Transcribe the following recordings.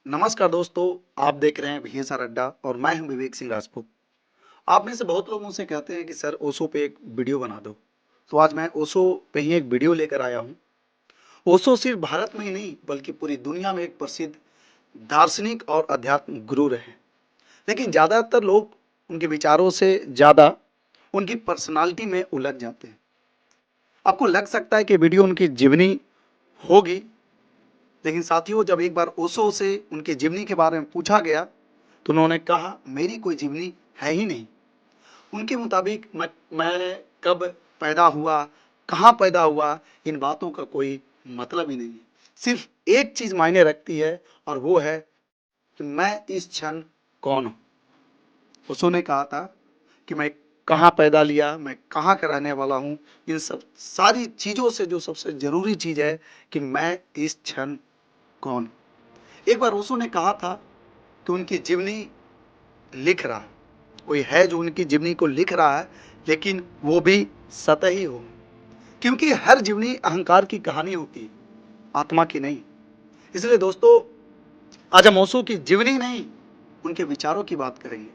नमस्कार दोस्तों, आप देख रहे हैं भैंसा अड्डा और मैं हूं विवेक सिंह राजपूत। आप में से बहुत लोग मुझसे कहते हैं कि सर ओशो पे एक वीडियो बना दो। तो आज मैं ओशो पे ही एक वीडियो लेकर आया हूं। ओशो सिर्फ भारत में ही नहीं बल्कि पूरी दुनिया में एक प्रसिद्ध दार्शनिक और अध्यात्म गुरु रहे। लेकिन ज़्यादातर लोग उनके विचारों से ज़्यादा उनकी पर्सनालिटी में उलझ जाते हैं। आपको लग सकता है कि वीडियो उनकी जीवनी होगी, लेकिन साथियों, जब एक बार ओशो से उनकी जीवनी के बारे में पूछा गया तो उन्होंने कहा, मेरी कोई जीवनी है ही नहीं। उनके मुताबिक मैं कब पैदा हुआ, कहाँ पैदा हुआ, इन बातों का कोई मतलब ही नहीं है। सिर्फ एक चीज मायने रखती है और वो है कि मैं इस क्षण कौन हूँ। ओशो ने कहा था कि मैं कहाँ पैदा लिया, मैं कहाँ का रहने वाला हूँ, इन सब सारी चीजों से जो सबसे जरूरी चीज है कि मैं इस क्षण कौन। एक बार ओशो ने कहा था कि उनकी जीवनी लिख रहा है, कोई है जो उनकी जीवनी को लिख रहा है, लेकिन वो भी सतही हो, क्योंकि हर जीवनी अहंकार की कहानी होती है, आत्मा की नहीं। इसलिए दोस्तों, आज हम ओशो की जीवनी नहीं, उनके विचारों की बात करेंगे।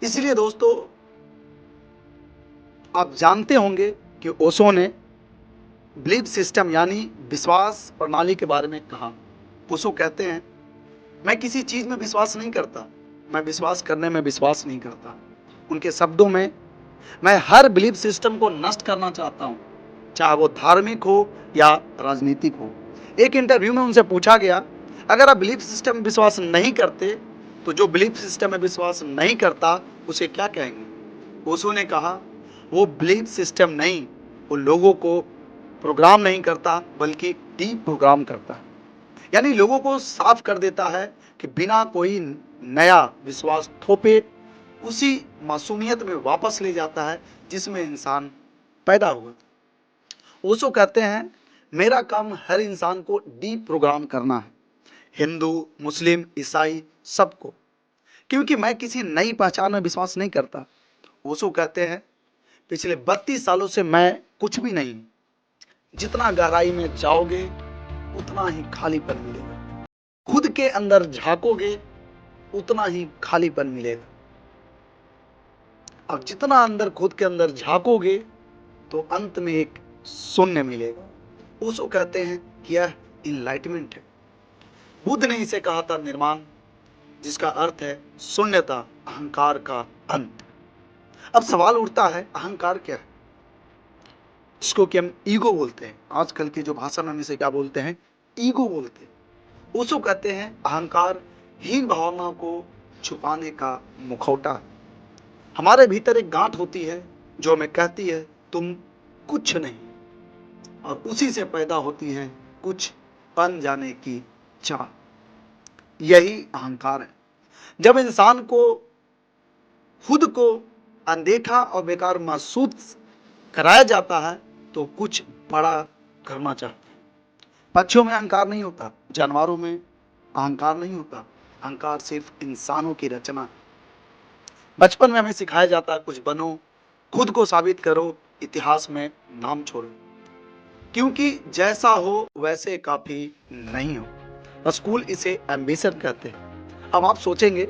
इसलिए दोस्तों, आप जानते होंगे कि ओशो ने बिलीफ सिस्टम यानी विश्वास प्रणाली के बारे में कहा। ओशो कहते हैं, मैं किसी चीज में विश्वास नहीं करता, मैं विश्वास करने में विश्वास नहीं करता। उनके शब्दों में, मैं हर बिलीफ सिस्टम को नष्ट करना चाहता हूं, चाहे वो धार्मिक हो या राजनीतिक हो। एक इंटरव्यू में उनसे पूछा गया, अगर आप बिलीफ सिस्टम में विश्वास नहीं करते तो जो बिलीफ सिस्टम में विश्वास नहीं करता उसे क्या कहेंगे। ओशो ने कहा, वो बिलीफ सिस्टम नहीं, वो लोगों को प्रोग्राम नहीं करता बल्कि डी प्रोग्राम करता है। यानी लोगों को साफ कर देता है कि बिना कोई नया विश्वास थोपे उसी मासूमियत में वापस ले जाता है जिसमें इंसान पैदा हुआ। ओशो कहते हैं, मेरा काम हर इंसान को डी प्रोग्राम करना है, हिंदू, मुस्लिम, ईसाई, सबको, क्योंकि मैं किसी नई पहचान में विश्वास नहीं करता। ओशो कहते हैं, पिछले 32 सालों से मैं कुछ भी नहीं, जितना गहराई में जाओगे उतना ही खालीपन मिलेगा, खुद के अंदर झांकोगे उतना ही खालीपन मिलेगा। अब जितना अंदर खुद के अंदर झांकोगे तो अंत में एक शून्य मिलेगा। ओशो कहते हैं कि यह इनलाइटमेंट है। बुद्ध ने इसे कहा था निर्माण, जिसका अर्थ है शून्यता, अहंकार का अंत। अब सवाल उठता है, अहंकार क्या है, जिसको कि हम ईगो बोलते हैं। आजकल की जो भाषा में हम इसे क्या बोलते हैं, ईगो बोलते हैं। ओशो कहते हैं, अहंकार हीन भावना को छुपाने का मुखौटा है। हमारे भीतर एक गांठ होती है जो हमें कहती है तुम कुछ नहीं, और उसी से पैदा होती है कुछ बन जाने की चाह। यही अहंकार है। जब इंसान को खुद को अनदेखा और बेकार महसूस कराया जाता है तो कुछ बड़ा करना चाहता है। पक्षियों में अहंकार नहीं होता, जानवरों में अहंकार नहीं होता, अहंकार सिर्फ इंसानों की रचना। बचपन में हमें सिखाया जाता है, कुछ बनो, खुद को साबित करो, इतिहास में नाम छोड़ो, क्योंकि जैसा हो वैसे काफी नहीं हो। स्कूल इसे एम्बिशन कहते हैं। अब आप सोचेंगे,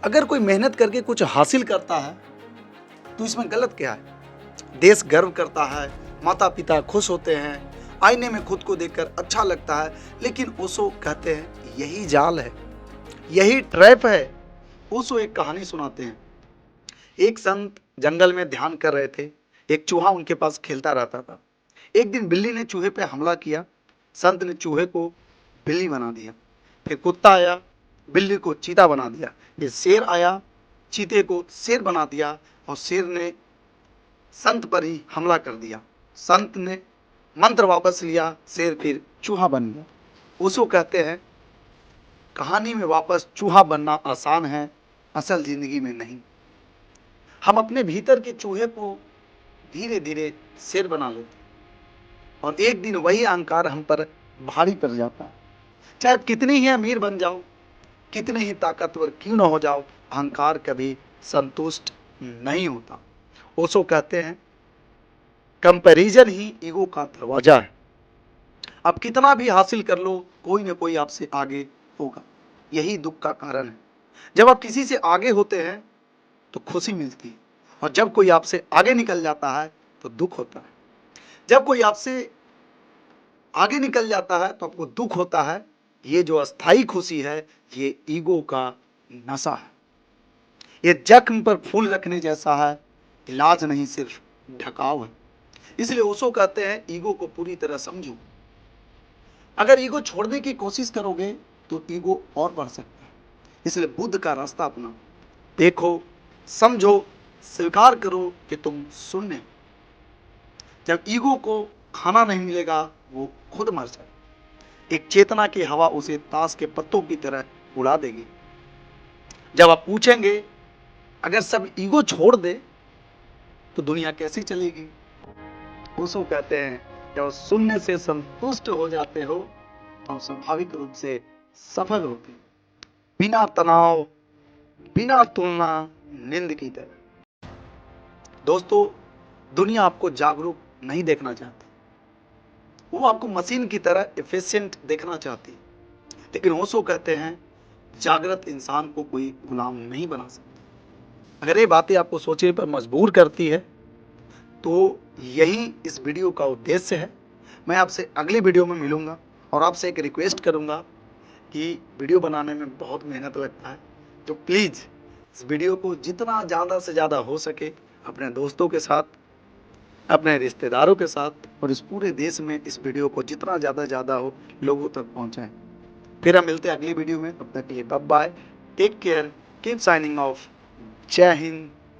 अगर कोई मेहनत करके कुछ हासिल करता है तो इसमें गलत क्या है। देश गर्व करता है, माता पिता खुश होते हैं, आईने में खुद को देखकर अच्छा लगता है, लेकिन ओशो कहते हैं यही जाल है, यही ट्रैप है। ओशो एक कहानी सुनाते हैं। एक संत जंगल में ध्यान कर रहे थे। एक चूहा उनके पास खेलता रहता था। एक दिन बिल्ली ने चूहे पे हमला किया। संत ने चूहे को बिल्ली बना दिया। फिर कुत्ता आया, बिल्ली को चीता बना दिया। फिर शेर आया, चीते को शेर बना दिया, और शेर ने संत पर ही हमला कर दिया। संत ने मंत्र वापस लिया, शेर फिर चूहा बन गया। ओशो कहते हैं, कहानी में वापस चूहा बनना आसान है, असल जिंदगी में नहीं। हम अपने भीतर के चूहे को धीरे धीरे शेर बना लेते हैं, और एक दिन वही अहंकार हम पर भारी पड़ जाता है। चाहे आप कितनी ही अमीर बन जाओ, कितने ही ताकतवर क्यों न हो जाओ, अहंकार कभी संतुष्ट नहीं होता। ओशो कहते हैं, कंपैरिजन ही ईगो का दरवाजा है। आप कितना भी हासिल कर लो, कोई ना कोई आपसे आगे होगा। यही दुख का कारण है। जब आप किसी से आगे होते हैं तो खुशी मिलती है, और जब कोई आपसे आगे निकल जाता है तो दुख होता है। जब कोई आपसे आगे निकल जाता है तो आपको दुख होता है। ये जो अस्थाई खुशी है, ये ईगो का नशा है। ये जख्म पर फूल रखने जैसा है, इलाज नहीं सिर्फ ढकाव है। इसलिए ओशो कहते हैं, ईगो को पूरी तरह समझो। अगर ईगो छोड़ने की कोशिश करोगे तो ईगो और बढ़ सकता है। इसलिए बुद्ध का रास्ता अपनाओ। देखो, समझो, स्वीकार करो कि तुम शून्य हो। जब ईगो को खाना नहीं मिलेगा, वो खुद मर जाए। एक चेतना की हवा उसे ताश के पत्तों की तरह उड़ा देगी। जब आप पूछेंगे, अगर सब ईगो छोड़ दे तो दुनिया कैसी चलेगी? ओशो कहते हैं, जब शून्य से संतुष्ट हो जाते हो तो स्वाभाविक रूप से सफल होते हो, बिना तनाव, बिना तुलना, नींद की तरह। दोस्तों, दुनिया आपको जागरूक नहीं देखना चाहती, वो आपको मशीन की तरह एफिशिएंट देखना चाहती है। लेकिन ओशो कहते हैं, जागृत इंसान को कोई गुलाम नहीं बना सकता। अगर ये बातें आपको सोचने पर मजबूर करती है तो यही इस वीडियो का उद्देश्य है। मैं आपसे अगली वीडियो में मिलूंगा और आपसे एक रिक्वेस्ट करूंगा कि वीडियो बनाने में बहुत मेहनत लगता है, तो प्लीज़ इस वीडियो को जितना ज़्यादा से ज़्यादा हो सके अपने दोस्तों के साथ, अपने रिश्तेदारों के साथ और इस पूरे देश में इस वीडियो को जितना ज़्यादा हो लोगों तक पहुँचाएं। फिर हम मिलते हैं अगली वीडियो में। तब तक के लिए bye bye, take care, keep signing off. जय हिंद,